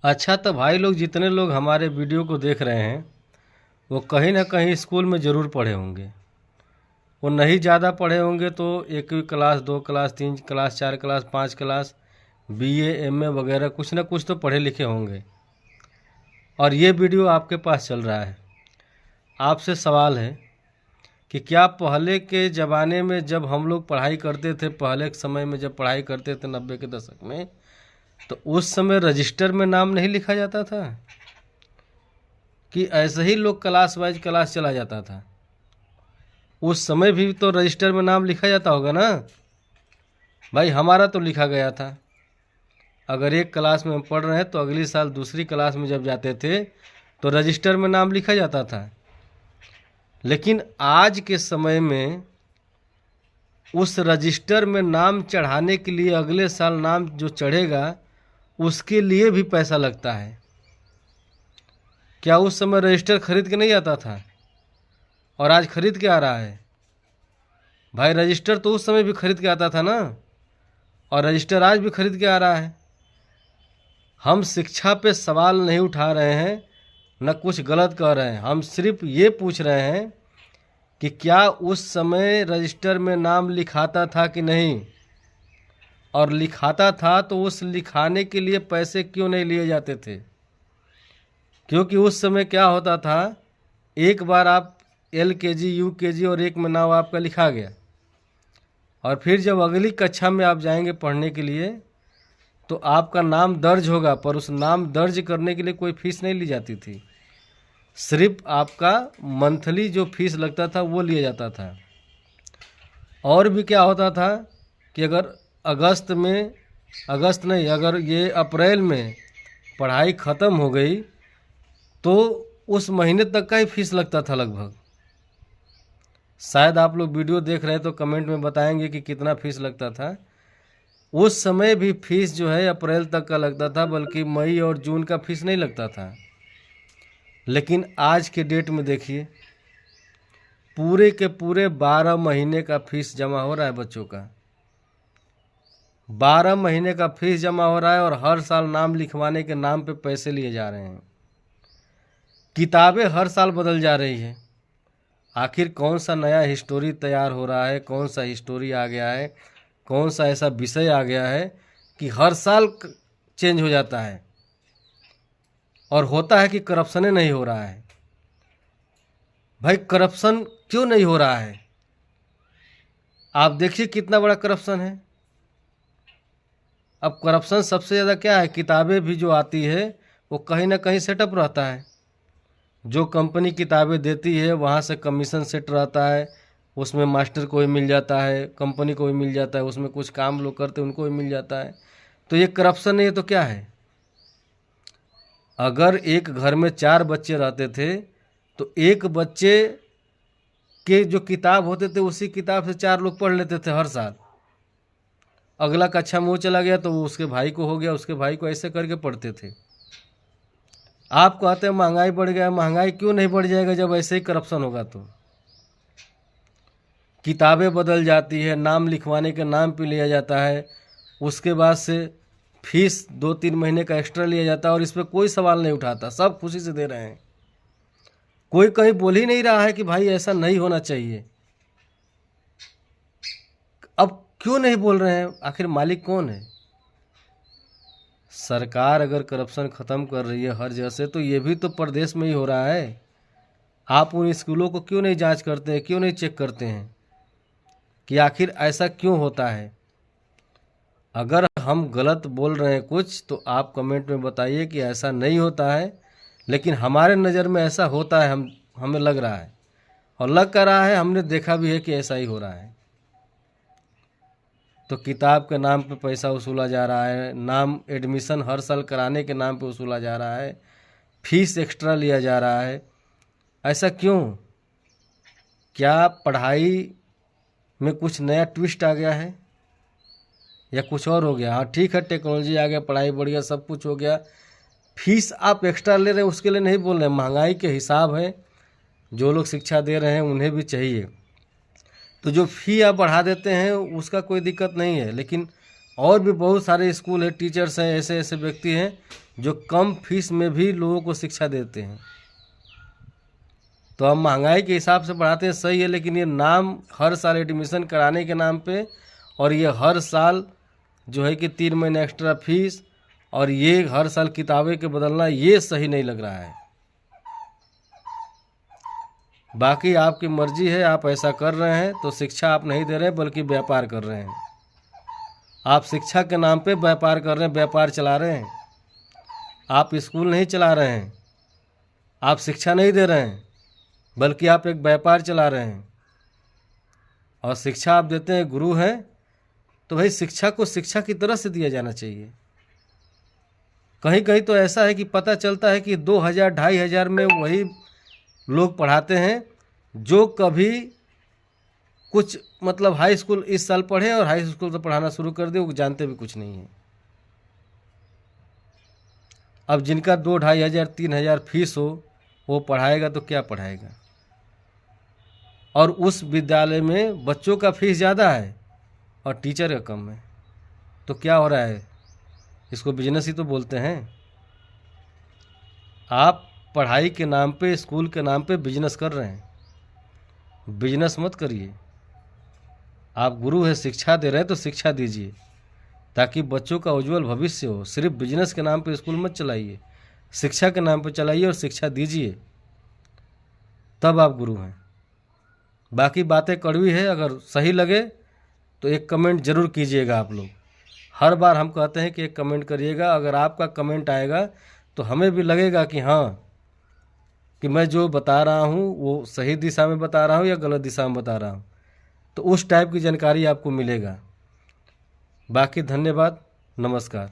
अच्छा, तो भाई लोग जितने लोग हमारे वीडियो को देख रहे हैं वो कहीं ना कहीं स्कूल में ज़रूर पढ़े होंगे। वो नहीं ज़्यादा पढ़े होंगे तो एक क्लास, दो क्लास, तीन क्लास, चार क्लास, पाँच क्लास, बीए, एमए वगैरह कुछ ना कुछ तो पढ़े लिखे होंगे। और ये वीडियो आपके पास चल रहा है। आपसे सवाल है कि क्या पहले के ज़माने में जब हम लोग पढ़ाई करते थे, पहले के समय में जब पढ़ाई करते थे 90 के दशक में, तो उस समय रजिस्टर में नाम नहीं लिखा जाता था कि ऐसे ही लोग क्लास वाइज क्लास चला जाता था? उस समय भी तो रजिस्टर में नाम लिखा जाता होगा ना भाई। हमारा तो लिखा गया था। अगर एक क्लास में हम पढ़ रहे हैं तो अगली साल दूसरी क्लास में जब जाते थे तो रजिस्टर में नाम लिखा जाता था। लेकिन आज के समय में उस रजिस्टर में नाम चढ़ाने के लिए अगले साल नाम जो चढ़ेगा उसके लिए भी पैसा लगता है। क्या उस समय रजिस्टर खरीद के नहीं आता था और आज खरीद के आ रहा है? भाई रजिस्टर तो उस समय भी खरीद के आता था ना, और रजिस्टर आज भी खरीद के आ रहा है। हम शिक्षा पे सवाल नहीं उठा रहे हैं, न कुछ गलत कह रहे हैं। हम सिर्फ ये पूछ रहे हैं कि क्या उस समय रजिस्टर में नाम लिखाता था कि नहीं, और लिखाता था तो उस लिखाने के लिए पैसे क्यों नहीं लिए जाते थे? क्योंकि उस समय क्या होता था, एक बार आप एलकेजी, यूकेजी और एक में नाम आपका लिखा गया, और फिर जब अगली कक्षा में आप जाएंगे पढ़ने के लिए तो आपका नाम दर्ज होगा, पर उस नाम दर्ज करने के लिए कोई फीस नहीं ली जाती थी। सिर्फ आपका मंथली जो फीस लगता था वो लिया जाता था। और भी क्या होता था कि अगर अगर ये अप्रैल में पढ़ाई ख़त्म हो गई तो उस महीने तक का ही फीस लगता था लगभग। शायद आप लोग वीडियो देख रहे हैं तो कमेंट में बताएंगे कि कितना फीस लगता था। उस समय भी फीस जो है अप्रैल तक का लगता था, बल्कि मई और जून का फीस नहीं लगता था। लेकिन आज के डेट में देखिए, पूरे के पूरे 12 महीने का फीस जमा हो रहा है बच्चों का। 12 महीने का फीस जमा हो रहा है और हर साल नाम लिखवाने के नाम पे पैसे लिए जा रहे हैं। किताबें हर साल बदल जा रही है। आखिर कौन सा नया हिस्टोरी तैयार हो रहा है, कौन सा हिस्टोरी आ गया है, कौन सा ऐसा विषय आ गया है कि हर साल चेंज हो जाता है? और होता है कि करप्शन नहीं हो रहा है। भाई करप्शन क्यों नहीं हो रहा है? आप देखिए कितना बड़ा करप्शन है। अब करप्शन सबसे ज़्यादा क्या है, किताबें भी जो आती है वो कहीं ना कहीं सेटअप रहता है। जो कंपनी किताबें देती है वहाँ से कमीशन सेट रहता है, उसमें मास्टर को भी मिल जाता है, कंपनी को भी मिल जाता है, उसमें कुछ काम लोग करते हैं उनको भी मिल जाता है। तो ये करप्शन नहीं है तो क्या है? अगर एक घर में 4 बच्चे रहते थे तो एक बच्चे के जो किताब होते थे उसी किताब से 4 लोग पढ़ लेते थे हर साल। अगला कक्षा में वो चला गया तो वो उसके भाई को हो गया, उसके भाई को, ऐसे करके पढ़ते थे। आप कहते हैं महंगाई बढ़ गया। महंगाई क्यों नहीं बढ़ जाएगा जब ऐसे ही करप्शन होगा? तो किताबें बदल जाती है, नाम लिखवाने के नाम पे लिया जाता है, उसके बाद से फीस 2-3 महीने का एक्स्ट्रा लिया जाता है, और इस पर कोई सवाल नहीं उठाता, सब खुशी से दे रहे हैं। कोई कहीं बोल ही नहीं रहा है कि भाई ऐसा नहीं होना चाहिए। अब क्यों नहीं बोल रहे हैं? आखिर मालिक कौन है? सरकार अगर करप्शन ख़त्म कर रही है हर जगह से, तो ये भी तो प्रदेश में ही हो रहा है। आप उन स्कूलों को क्यों नहीं जांच करते हैं, क्यों नहीं चेक करते हैं कि आखिर ऐसा क्यों होता है? अगर हम गलत बोल रहे हैं कुछ तो आप कमेंट में बताइए कि ऐसा नहीं होता है, लेकिन हमारे नज़र में ऐसा होता है। हमें लग रहा है, और लग कर रहा है, हमने देखा भी है कि ऐसा ही हो रहा है। तो किताब के नाम पे पैसा वसूला जा रहा है, नाम एडमिशन हर साल कराने के नाम पे वसूला जा रहा है, फीस एक्स्ट्रा लिया जा रहा है। ऐसा क्यों? क्या पढ़ाई में कुछ नया ट्विस्ट आ गया है या कुछ और हो गया? हाँ ठीक है, टेक्नोलॉजी आ गया, पढ़ाई बढ़ गया, सब कुछ हो गया, फीस आप एक्स्ट्रा ले रहे हैं उसके लिए नहीं बोल रहे हैं। महंगाई के हिसाब है, जो लोग शिक्षा दे रहे हैं उन्हें भी चाहिए, तो जो फ़ी आप बढ़ा देते हैं उसका कोई दिक्कत नहीं है। लेकिन और भी बहुत सारे स्कूल है, टीचर्स हैं, ऐसे ऐसे व्यक्ति हैं जो कम फीस में भी लोगों को शिक्षा देते हैं। तो हम महंगाई के हिसाब से पढ़ाते हैं, सही है, लेकिन ये नाम हर साल एडमिशन कराने के नाम पे, और ये हर साल जो है कि 3 महीने एक्स्ट्रा फीस, और ये हर साल किताबें के बदलना, ये सही नहीं लग रहा है। बाकी आपकी मर्जी है, आप ऐसा कर रहे हैं तो शिक्षा आप नहीं दे रहे हैं बल्कि व्यापार कर रहे हैं। आप शिक्षा के नाम पे व्यापार कर रहे हैं, व्यापार चला रहे हैं। आप स्कूल नहीं चला रहे हैं, आप शिक्षा नहीं दे रहे हैं, बल्कि आप एक व्यापार चला रहे हैं। और शिक्षा आप देते हैं, गुरु हैं, तो भाई शिक्षा को शिक्षा की तरह से दिया जाना चाहिए। कहीं कहीं तो ऐसा है कि पता चलता है कि 2000 2500 में वही लोग पढ़ाते हैं जो कभी कुछ मतलब हाई स्कूल इस साल पढ़े और हाई स्कूल से पढ़ाना शुरू कर दिए, वो जानते भी कुछ नहीं है। अब जिनका 2-2,500 3,000 फीस हो, वो पढ़ाएगा तो क्या पढ़ाएगा। और उस विद्यालय में बच्चों का फीस ज़्यादा है और टीचर का कम है, तो क्या हो रहा है, इसको बिजनेस ही तो बोलते हैं। आप पढ़ाई के नाम पे, स्कूल के नाम पे बिजनेस कर रहे हैं। बिजनेस मत करिए। आप गुरु है, शिक्षा दे रहे हैं तो शिक्षा दीजिए ताकि बच्चों का उज्जवल भविष्य हो। सिर्फ बिजनेस के नाम पे स्कूल मत चलाइए, शिक्षा के नाम पे चलाइए और शिक्षा दीजिए, तब आप गुरु हैं। बाकी बातें कड़वी है, अगर सही लगे तो एक कमेंट ज़रूर कीजिएगा। आप लोग हर बार हम कहते हैं कि एक कमेंट करिएगा। अगर आपका कमेंट आएगा तो हमें भी लगेगा कि हाँ, कि मैं जो बता रहा हूँ वो सही दिशा में बता रहा हूँ या गलत दिशा में बता रहा हूँ, तो उस टाइप की जानकारी आपको मिलेगा। बाकी धन्यवाद, नमस्कार।